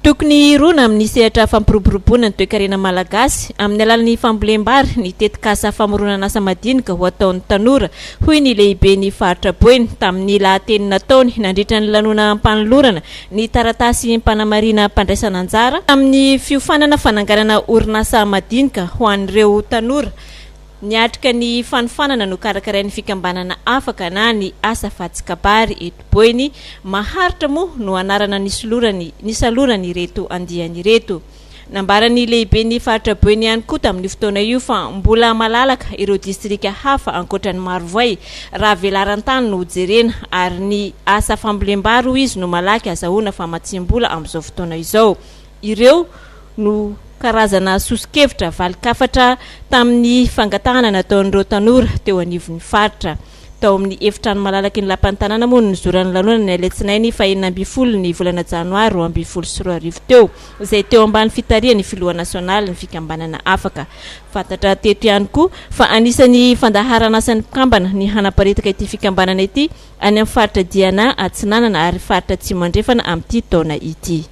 Tokony rona amin'ny sehatra fampiroboroboana ny toe-karena malagasy amin'ny alalan'ny fambolem-bary ny tetikasa famoronana asa madinika ho ataon'ny tanora hoy ny lehiben'ny faritra Boeny tamin'ny lahateny nataony nandritra ny lanona mpanolorana ny taratasy mpanamarina mpandraisana anjara amin'ny fiofanana fananganana orinasa madinika ho an'ireo tanora. Niatrika ny fanofanana no karakarain'ny fikambanana afaka na ny asa fatsikabary eto Boeny maharitra moa no anarana nisalorany reto andiany reto. Nambarany lehiben'ny faritra Boeny ihany koa tamin'ny fotoana io fa mbola malalaka ireo distrika hafa ankoatran'ny Marovoay raha velaran-tany no jerena ary ny asa fambolem-bary izy no malaky azahoana fa matsimbola amin'izao fotoana izao. Ireo no karazana sosikevitra valikafatra tamin'ny fangatahana nataon'ireo tanora teo anivon'ny faritra. Tao amin'ny efitrano malalaky ny lapan'ny tanàna moa ny zoran'ny lanonana ny alatsinainy fa 4 ny volana janoary 2024 teo izay teo ambany fitarian'ny filoha nasionaly ny fikambanana afaka. Fantatra teto ihany koa fa anisan'ny fandaharana asan'ny mpikambana ny hanaparitaka ity fikambanana ity any amin'ny faritra Diana, Atsinanana ary faritra Tsimandrefana amin'ity taona ity.